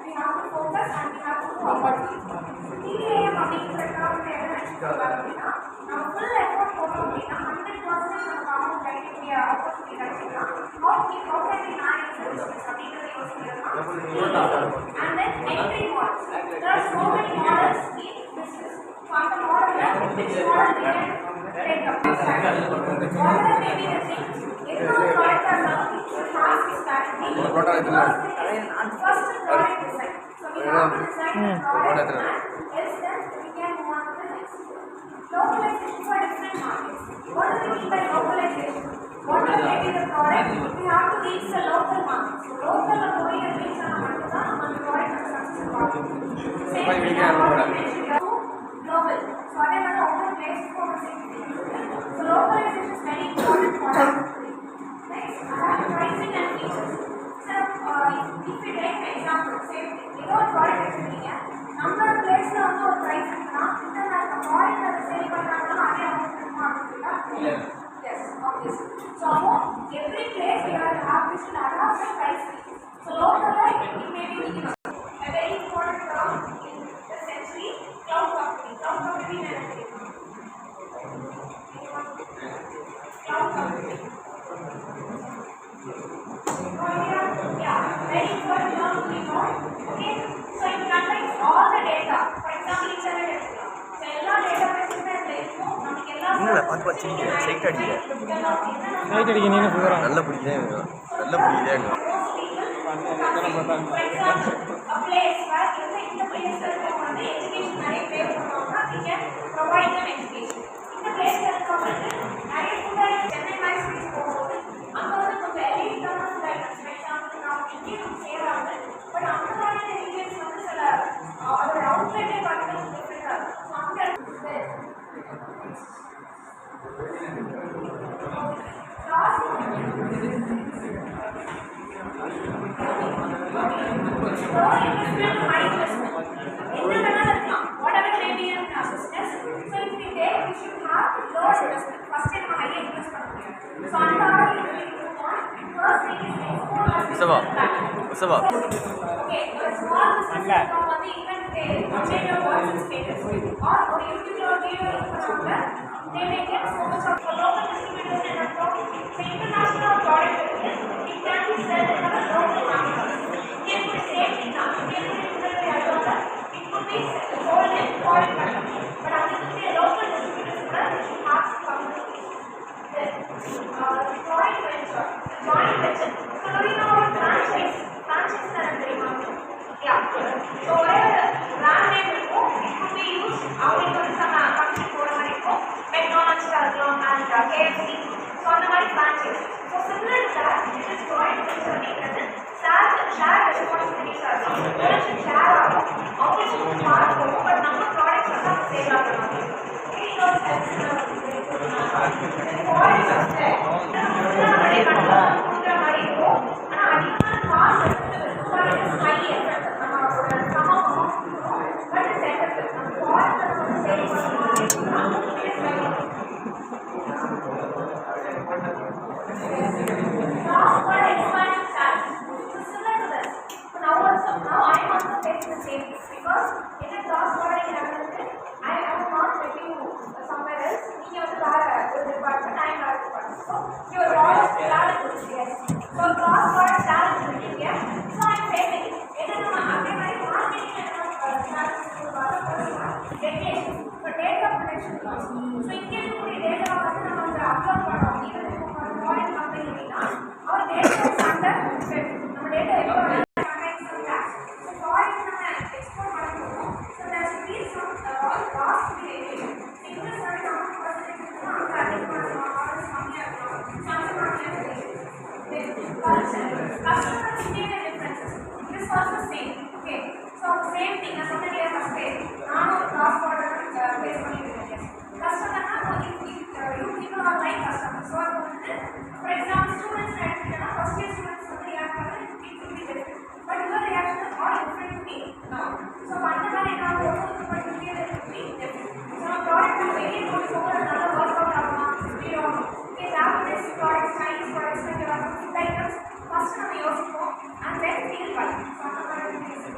we have to focus and we have to forward. TAM அப்படிங்கிற டேர்ம்ல என்ன நினைச்சுக்கோங்க அப்படின்னா நம்ம ஃபுல் எஃபோர்ட் போட்டோம் அப்படின்னா 100% நம்ம காம்பவுண்ட் கிடைக்கக்கூடிய opportunity கிடைச்சிக்கலாம். how can we manage this அப்படிங்கிறத யோசிக்கலாம். And then entry models. There are so many models in business. So அந்த மாடல்ல which model we can take up. Whatever may be the thing, எந்த ஒரு ப்ராடக்டா இருந்தாலும் it should have a strategy. First product design. So we have to design the product and else then we can move on to the next. Localization for different markets. What do we mean by localization? Whatever may be the product, we have to reach the local market. So local போய் reach ஆன மட்டும் தான் நம்ம அந்த product success ஆகும். Same we have to global. So அதே மாதிரி ஒவ்வொரு பிளேஸ் போற So localization is very important for us. Next, pricing and features. So if we take an example, say ஏதோ ஒரு ப்ராடக்ட் எடுத்துட்டீங்க, நம்மளோட பிளேஸ்ல வந்து ஒரு பிரைஸ் இருக்குன்னா இந்த ப்ராடக்ட் அதை சேல் பண்றாங்கன்னா அதே அமௌண்ட் இருக்குமா அப்படின்னா yes, obviously. So every place we have to have this to adapt the pricing. So locally it may be a very important term in the century, cloud computing. Cloud computing and cloud computing. Yeah, very important term we know. Okay, so it contains all the data. For example, internet data. So எல்லா டேட்டாபேஸுமே அதுல இருக்கும். நமக்கு எல்லா side அடிக்க நீங்க போறோம் நல்ல பிடிக்குதே நல்ல பிடிக்குதே for example, a place where இந்த place இருக்கவங்க வந்து education நிறைய pay பண்ணுவாங்க, we can provide them education. இந்த place இருக்கவங்க நிறைய students சென்னை மாதிரி cities போகும்போது அங்க வந்து கொஞ்சம் elite-ஆன students, for example, நான் இங்கே சேராங்க, பட் அந்த மாதிரி education வந்து சில அதோட அவுட்லெட்டே பார்த்தீங்கன்னா டிஃப்ரெண்டாக இருக்கும். ஸோ அங்கே whatever may be in our business, so if we take, we should have low investment. First time high invest பண்ணுங்க. So அந்த order if we move on, first thing is export as உசவா okay, a small business வந்து even they change your work status or ஒரு யூடியூப்ல ஒரு video எடுக்கறாங்க, they may get so much of local distributors and a profit. So international product it can be sold in a local market. It could same thing now. It could be sold in foreign countries, but obviously a local distributors have to come to this. Joint venture. So do you know about franchise? Franchise is தெரியுமா? Yeah. So whatever brand name இருக்கும், it could be used. அவங்களுக்கு வந்து some function போற மாதிரி இருக்கும். McDonald's இருக்கலாம் and KFC. So அந்த மாதிரி franchise. So similar to that, it is joint venture அப்படிங்கிறது share responsibilities ஆகும். ownership share ஆகும். அவங்களுக்கு part போகும், but நம்ம ப்ராடக்ட்ஸ் வந்து அவங்க சேல் ஆகுற மாதிரி. இது ஒரு சென்ஸ் ஃபாரின் சப்ஸ்கிரைப் நம்ம பண்ணலாம் கொடுக்குற மாதிரி இருக்கும். ஆனால் அதிகமான காசு எடுத்துட்டு வரும். ஹை எஃபெக்ட் நம்மளோட சமூகம் பட் இட்ஸ் எஃபெக்ட் நம்ம ப்ராடக்ட் வந்து சேல் பண்ணலாம். Expansion challenge. So similar to this. Now I am also facing the same